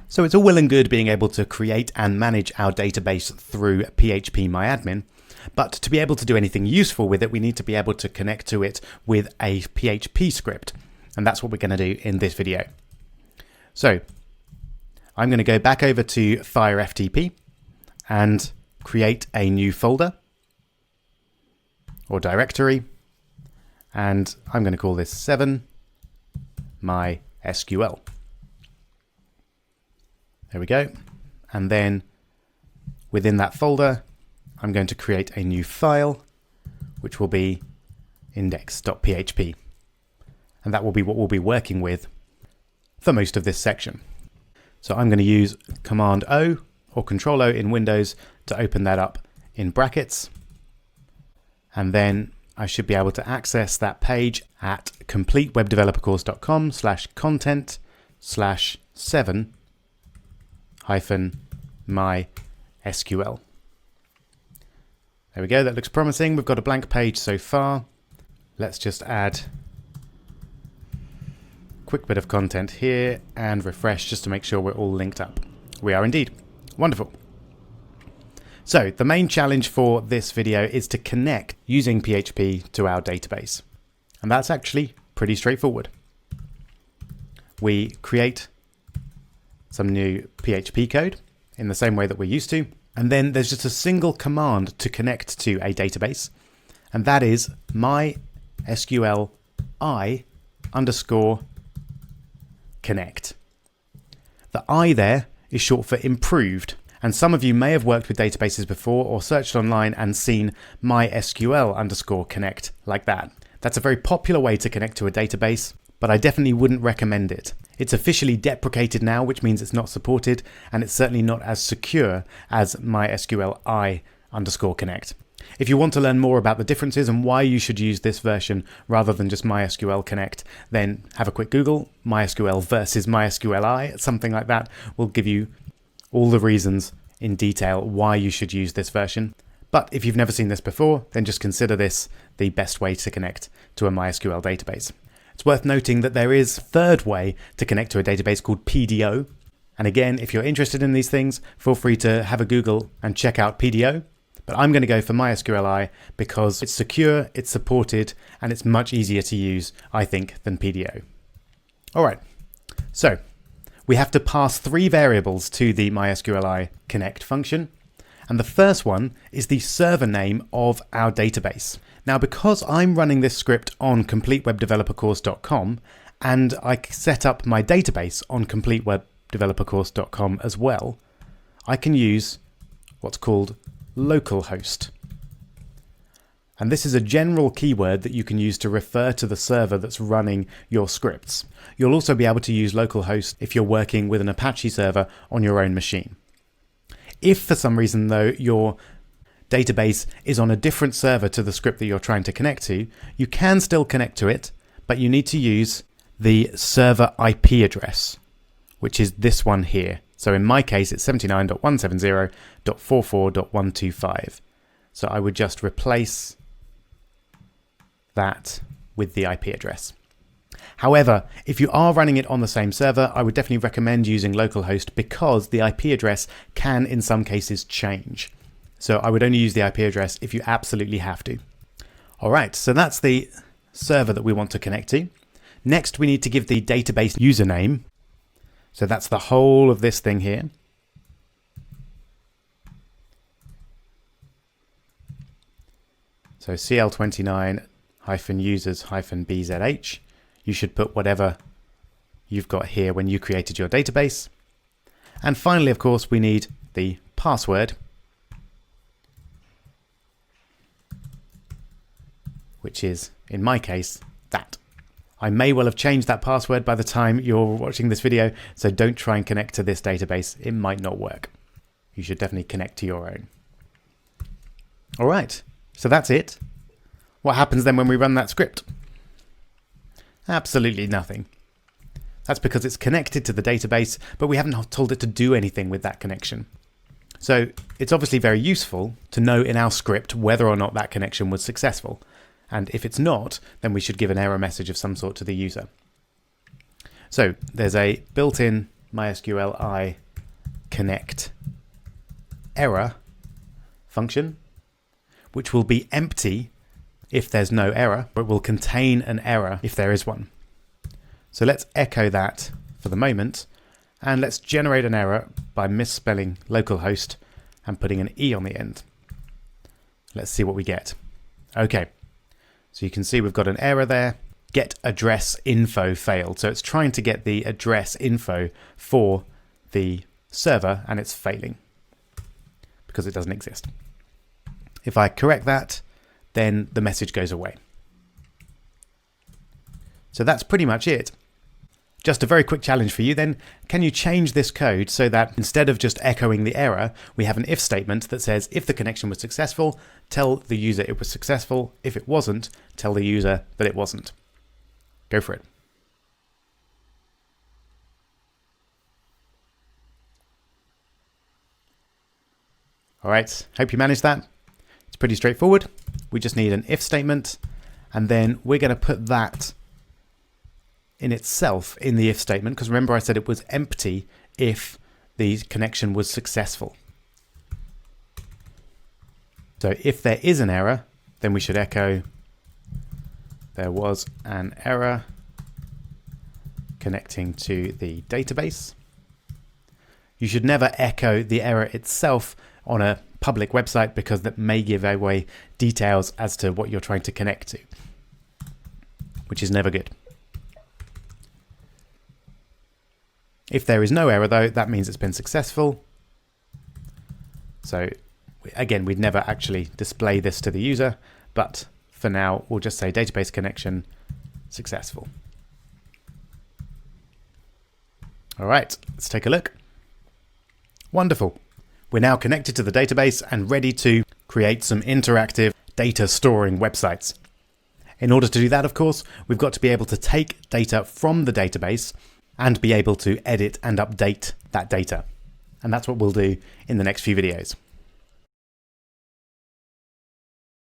So it's all well and good being able to create and manage our database through phpMyAdmin, but to be able to do anything useful with it, we need to be able to connect to it with a PHP script. And that's what we're going to do in this video. So I'm going to go back over to FireFTP and create a new folder or directory. And I'm going to call this 7MySQL. There we go. And then within that folder, I'm going to create a new file, which will be index.php. And that will be what we'll be working with for most of this section. So I'm going to use Command O or Control O in Windows to open that up in brackets. And then I should be able to access that page at completewebdevelopercourse.com/content/7-MySQL. There we go, that looks promising. We've got a blank page so far. Let's just add a quick bit of content here and refresh just to make sure we're all linked up. We are indeed. Wonderful. So the main challenge for this video is to connect using PHP to our database. And that's actually pretty straightforward. We create some new PHP code in the same way that we're used to. And then there's just a single command to connect to a database. And that is mysqli_connect. The I there is short for improved. And some of you may have worked with databases before or searched online and seen mysql_connect like that. That's a very popular way to connect to a database, but I definitely wouldn't recommend it. It's officially deprecated now, which means it's not supported, and it's certainly not as secure as mysqli_connect. If you want to learn more about the differences and why you should use this version rather than just MySQL Connect, then have a quick Google. MySQL versus MySQLi, something like that will give you all the reasons in detail why you should use this version. But if you've never seen this before, then just consider this the best way to connect to a MySQL database. It's worth noting that there is a third way to connect to a database called PDO. And again, if you're interested in these things, feel free to have a Google and check out PDO. But I'm going to go for MySQLi because it's secure, it's supported, and it's much easier to use, I think, than PDO. All right, so we have to pass 3 variables to the MySQLi connect function. And the first one is the server name of our database. Now, because I'm running this script on completewebdevelopercourse.com and I set up my database on completewebdevelopercourse.com as well, I can use what's called localhost. And this is a general keyword that you can use to refer to the server that's running your scripts. You'll also be able to use localhost if you're working with an Apache server on your own machine. If for some reason though your database is on a different server to the script that you're trying to connect to, you can still connect to it, but you need to use the server IP address, which is this one here. So in my case, it's 79.170.44.125. So I would just replace that with the IP address. However, if you are running it on the same server, I would definitely recommend using localhost because the IP address can in some cases change. So I would only use the IP address if you absolutely have to. All right, so that's the server that we want to connect to. Next, we need to give the database username. So that's the whole of this thing here. So cl29-users-bzh. You should put whatever you've got here when you created your database. And finally, of course, we need the password, which is, in my case, that. I may well have changed that password by the time you're watching this video, so don't try and connect to this database. It might not work. You should definitely connect to your own. All right, so that's it. What happens then when we run that script? Absolutely nothing. That's because it's connected to the database, but we haven't told it to do anything with that connection. So it's obviously very useful to know in our script whether or not that connection was successful. And if it's not, then we should give an error message of some sort to the user. So there's a built-in MySQLi connect error function, which will be empty if there's no error, but will contain an error if there is one. So let's echo that for the moment, and let's generate an error by misspelling localhost and putting an E on the end. Let's see what we get. Okay, so you can see we've got an error there. Get address info failed. So it's trying to get the address info for the server and it's failing because it doesn't exist. If I correct that, then the message goes away. So that's pretty much it. Just a very quick challenge for you then. Can you change this code so that instead of just echoing the error, we have an if statement that says if the connection was successful, tell the user it was successful. If it wasn't, tell the user that it wasn't. Go for it. All right, hope you managed that. It's pretty straightforward. We just need an if statement, and then we're going to put that in itself in the if statement, because remember I said it was empty if the connection was successful. So if there is an error, then we should echo there was an error connecting to the database. You should never echo the error itself on a public website because that may give away details as to what you're trying to connect to, which is never good. If there is no error though, that means it's been successful. So again, we'd never actually display this to the user, but for now, we'll just say database connection successful. All right, let's take a look. Wonderful. We're now connected to the database and ready to create some interactive data storing websites. In order to do that, of course, we've got to be able to take data from the database and be able to edit and update that data. And that's what we'll do in the next few videos.